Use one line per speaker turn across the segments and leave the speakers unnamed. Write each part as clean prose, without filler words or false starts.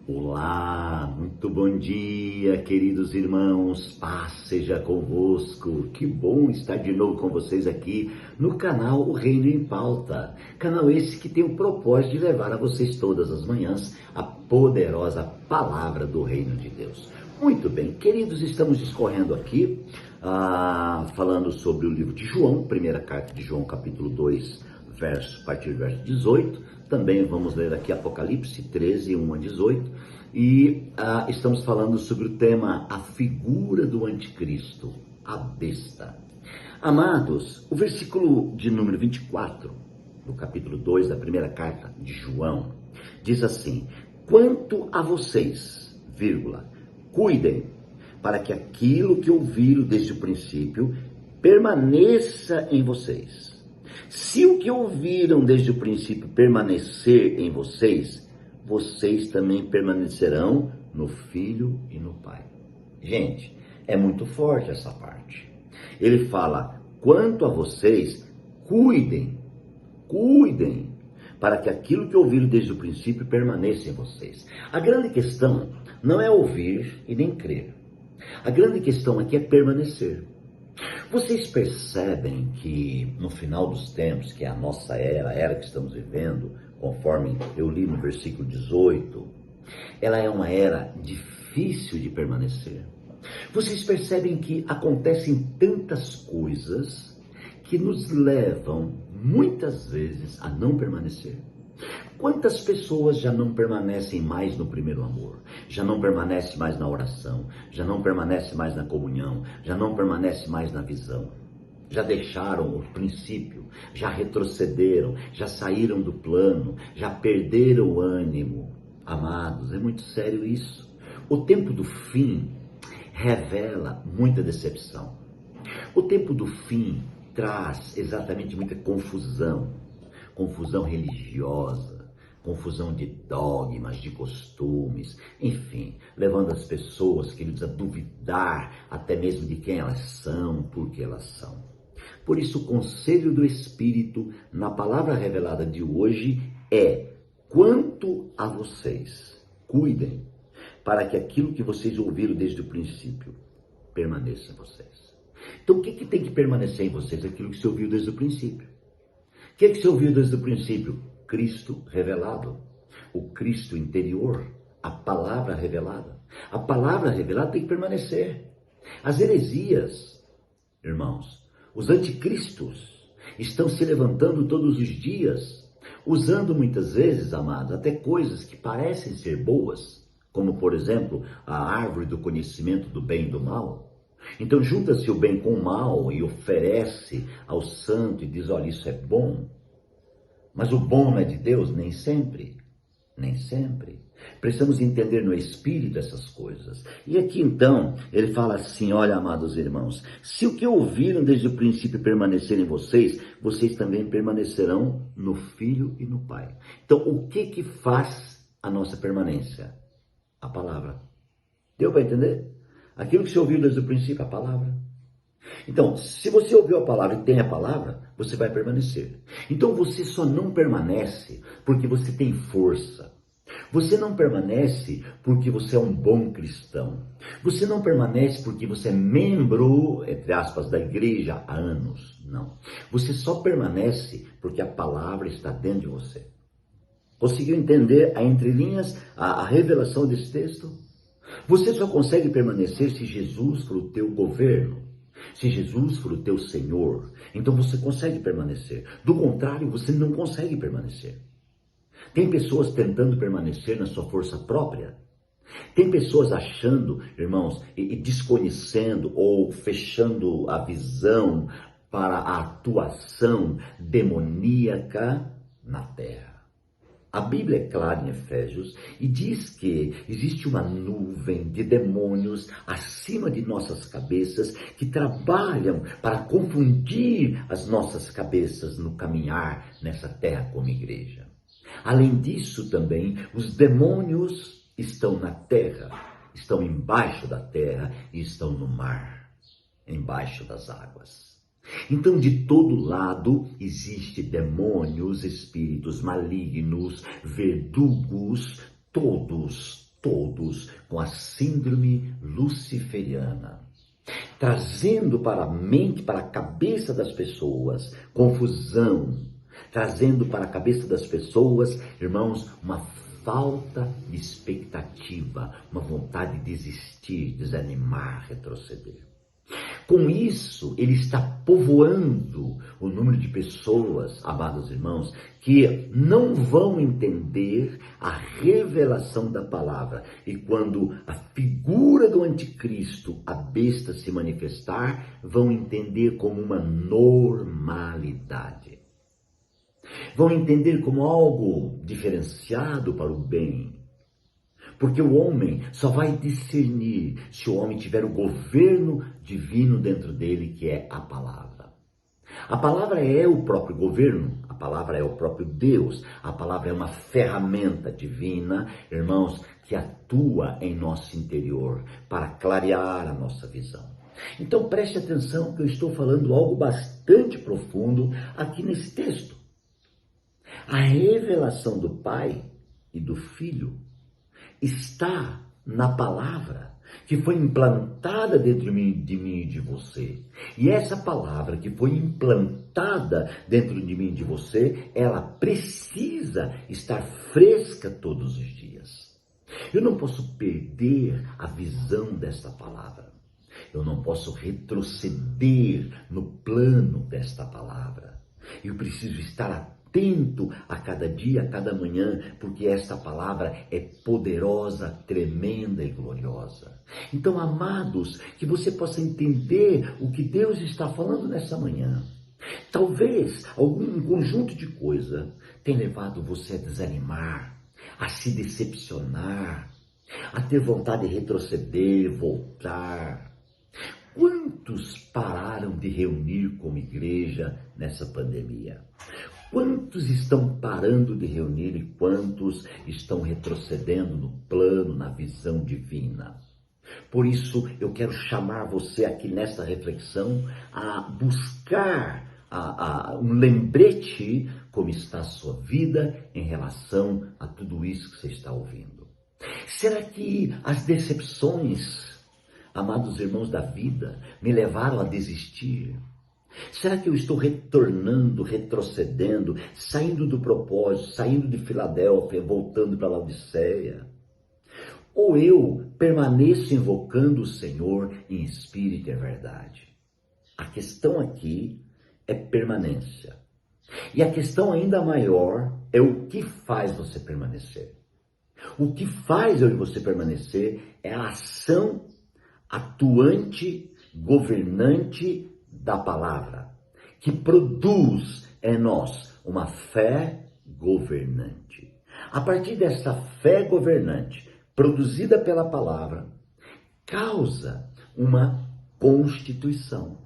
Olá, muito bom dia, queridos irmãos, paz seja convosco. Que bom estar de novo com vocês aqui no canal O Reino em Pauta. Canal esse que tem o propósito de levar a vocês todas as manhãs a poderosa palavra do Reino de Deus. Muito bem, queridos, estamos discorrendo aqui, falando sobre o livro de João, primeira carta de João, capítulo 2, a partir do verso 18. Também vamos ler aqui Apocalipse 13, 1 a 18. E estamos falando sobre o tema a figura do anticristo, a besta. Amados, o versículo de número 24, do capítulo 2 da primeira carta de João, diz assim: quanto a vocês, cuidem para que aquilo que ouviram desde o princípio permaneça em vocês. Se o que ouviram desde o princípio permanecer em vocês, vocês também permanecerão no Filho e no Pai. Gente, é muito forte essa parte. Ele fala, quanto a vocês, cuidem, para que aquilo que ouviram desde o princípio permaneça em vocês. A grande questão não é ouvir e nem crer. A grande questão aqui é permanecer. Vocês percebem que no final dos tempos, que é a nossa era, a era que estamos vivendo, conforme eu li no versículo 18, ela é uma era difícil de permanecer. Vocês percebem que acontecem tantas coisas que nos levam, muitas vezes, a não permanecer. Quantas pessoas já não permanecem mais no primeiro amor? Já não permanecem mais na oração? Já não permanecem mais na comunhão? Já não permanecem mais na visão? Já deixaram o princípio? Já retrocederam? Já saíram do plano? Já perderam o ânimo? Amados, é muito sério isso. O tempo do fim revela muita decepção. O tempo do fim traz exatamente muita confusão religiosa, confusão de dogmas, de costumes, enfim, levando as pessoas, queridos, a duvidar até mesmo de quem elas são, por que elas são. Por isso, o conselho do Espírito na palavra revelada de hoje é: quanto a vocês, cuidem, para que aquilo que vocês ouviram desde o princípio permaneça em vocês. Então, o que tem que permanecer em vocês? Aquilo que se ouviu desde o princípio. O que se ouviu desde o princípio? Cristo revelado, o Cristo interior, a palavra revelada. A palavra revelada tem que permanecer. As heresias, irmãos, os anticristos estão se levantando todos os dias, usando muitas vezes, amados, até coisas que parecem ser boas, como por exemplo, a árvore do conhecimento do bem e do mal. Então junta-se o bem com o mal e oferece ao santo e diz, olha, isso é bom. Mas o bom não é de Deus? Nem sempre. Nem sempre. Precisamos entender no Espírito essas coisas. E aqui então, ele fala assim, olha, amados irmãos, se o que ouviram desde o princípio permanecer em vocês, vocês também permanecerão no Filho e no Pai. Então, o que faz a nossa permanência? A palavra. Deu para entender? Aquilo que você ouviu desde o princípio, a palavra. Então, se você ouviu a palavra e tem a palavra, você vai permanecer. Então, você só não permanece porque você tem força. Você não permanece porque você é um bom cristão. Você não permanece porque você é membro, entre aspas, da igreja há anos. Não. Você só permanece porque a palavra está dentro de você. Conseguiu entender a entrelinhas, a revelação desse texto? Você só consegue permanecer se Jesus for o teu governo. Se Jesus for o teu Senhor, então você consegue permanecer. Do contrário, você não consegue permanecer. Tem pessoas tentando permanecer na sua força própria. Tem pessoas achando, irmãos, e desconhecendo ou fechando a visão para a atuação demoníaca na terra. A Bíblia é clara em Efésios e diz que existe uma nuvem de demônios acima de nossas cabeças que trabalham para confundir as nossas cabeças no caminhar nessa terra como igreja. Além disso também, os demônios estão na terra, estão embaixo da terra e estão no mar, embaixo das águas. Então, de todo lado, existe demônios, espíritos malignos, verdugos, todos todos com a síndrome luciferiana, trazendo para a mente, para a cabeça das pessoas, confusão, trazendo para a cabeça das pessoas, irmãos, uma falta de expectativa, uma vontade de desistir, desanimar, retroceder. Com isso, ele está povoando o número de pessoas, amados irmãos, que não vão entender a revelação da palavra. E quando a figura do anticristo, a besta, se manifestar, vão entender como uma normalidade. Vão entender como algo diferenciado para o bem. Porque o homem só vai discernir se o homem tiver o governo divino dentro dele, que é a palavra. A palavra é o próprio governo, a palavra é o próprio Deus, a palavra é uma ferramenta divina, irmãos, que atua em nosso interior para clarear a nossa visão. Então preste atenção que eu estou falando algo bastante profundo aqui nesse texto. A revelação do Pai e do Filho está na palavra que foi implantada dentro de mim e de você. E essa palavra que foi implantada dentro de mim e de você, ela precisa estar fresca todos os dias. Eu não posso perder a visão desta palavra. Eu não posso retroceder no plano desta palavra. Eu preciso estar atento a cada dia, a cada manhã, porque esta palavra é poderosa, tremenda e gloriosa. Então, amados, que você possa entender o que Deus está falando nessa manhã. Talvez algum conjunto de coisas tenha levado você a desanimar, a se decepcionar, a ter vontade de retroceder, voltar. Quantos pararam de reunir como igreja nessa pandemia? Quantos estão parando de reunir e quantos estão retrocedendo no plano, na visão divina? Por isso, eu quero chamar você aqui nesta reflexão a buscar um lembrete como está a sua vida em relação a tudo isso que você está ouvindo. Será que as decepções, amados irmãos da vida, me levaram a desistir? Será que eu estou retornando, retrocedendo, saindo do propósito, saindo de Filadélfia, voltando para Laodiceia? Ou eu permaneço invocando o Senhor em espírito e verdade? A questão aqui é permanência. E a questão ainda maior é o que faz você permanecer. O que faz eu e você permanecer é a ação atuante, governante da palavra, que produz em nós uma fé governante. A partir dessa fé governante, produzida pela palavra, causa uma constituição.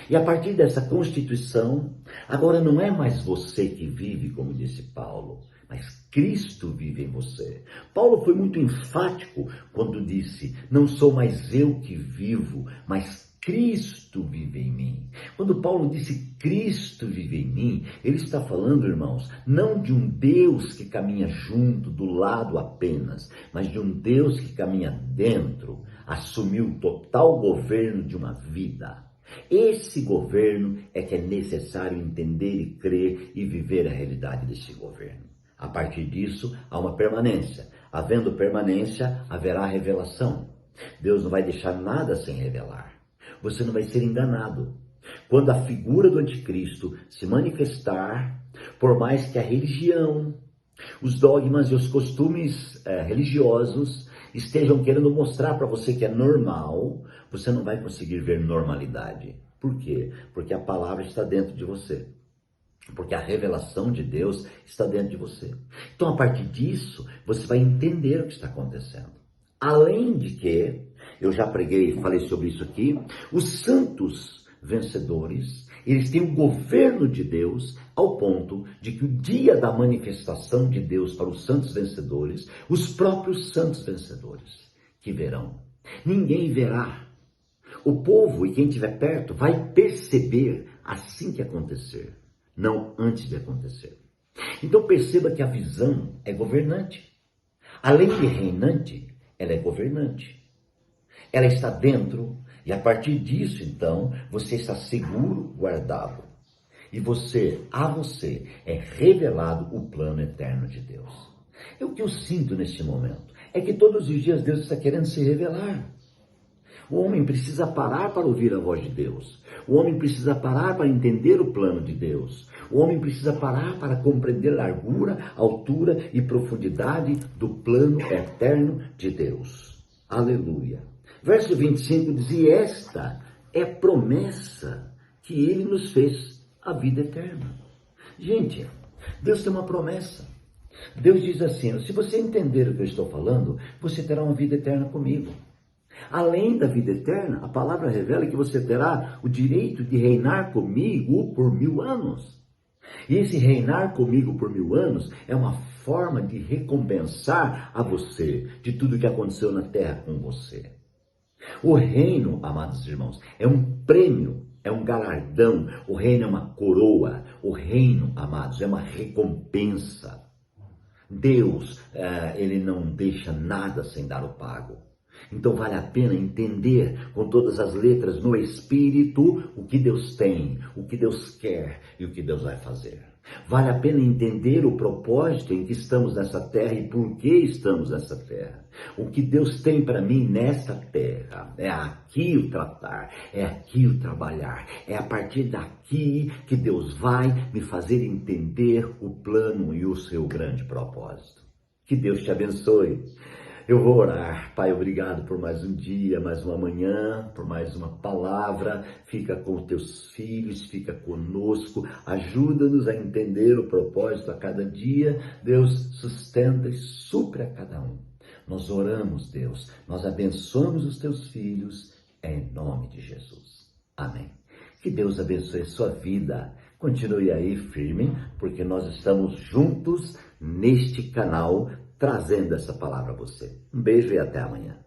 E a partir dessa constituição, agora não é mais você que vive, como disse Paulo, mas Cristo vive em você. Paulo foi muito enfático quando disse: não sou mais eu que vivo, mas Cristo vive em mim. Quando Paulo disse Cristo vive em mim, ele está falando, irmãos, não de um Deus que caminha junto, do lado apenas, mas de um Deus que caminha dentro, assumiu o total governo de uma vida. Esse governo é que é necessário entender e crer e viver a realidade desse governo. A partir disso, há uma permanência. Havendo permanência, haverá revelação. Deus não vai deixar nada sem revelar. Você não vai ser enganado. Quando a figura do anticristo se manifestar, por mais que a religião, os dogmas e os costumes religiosos estejam querendo mostrar para você que é normal, você não vai conseguir ver normalidade. Por quê? Porque a palavra está dentro de você. Porque a revelação de Deus está dentro de você. Então, a partir disso, você vai entender o que está acontecendo. Além de que, eu já preguei e falei sobre isso aqui, os santos vencedores, eles têm o governo de Deus ao ponto de que o dia da manifestação de Deus para os santos vencedores, os próprios santos vencedores que verão. Ninguém verá. O povo e quem estiver perto vai perceber assim que acontecer, não antes de acontecer. Então perceba que a visão é governante. Além de reinante, ela é governante. Ela está dentro e a partir disso, então, você está seguro, guardado. E a você é revelado o plano eterno de Deus. E o que eu sinto neste momento é que todos os dias Deus está querendo se revelar. O homem precisa parar para ouvir a voz de Deus. O homem precisa parar para entender o plano de Deus. O homem precisa parar para compreender a largura, altura e profundidade do plano eterno de Deus. Aleluia. Verso 25 diz, e esta é promessa que ele nos fez, a vida eterna. Gente, Deus tem uma promessa. Deus diz assim, se você entender o que eu estou falando, você terá uma vida eterna comigo. Além da vida eterna, a palavra revela que você terá o direito de reinar comigo por 1000 anos. E esse reinar comigo por 1000 anos é uma forma de recompensar a você de tudo que aconteceu na terra com você. O reino, amados irmãos, é um prêmio, é um galardão. O reino é uma coroa. O reino, amados, é uma recompensa. Deus, ele não deixa nada sem dar o pago. Então vale a pena entender com todas as letras no Espírito o que Deus tem, o que Deus quer e o que Deus vai fazer. Vale a pena entender o propósito em que estamos nessa terra e por que estamos nessa terra. O que Deus tem para mim nesta terra é aqui o tratar, é aqui o trabalhar, é a partir daqui que Deus vai me fazer entender o plano e o seu grande propósito. Que Deus te abençoe. Eu vou orar. Pai, obrigado por mais um dia, mais uma manhã, por mais uma palavra. Fica com os teus filhos, fica conosco. Ajuda-nos a entender o propósito a cada dia. Deus, sustenta e supre a cada um. Nós oramos, Deus. Nós abençoamos os teus filhos em nome de Jesus. Amém. Que Deus abençoe a sua vida. Continue aí firme, porque nós estamos juntos neste canal, trazendo essa palavra a você. Um beijo e até amanhã.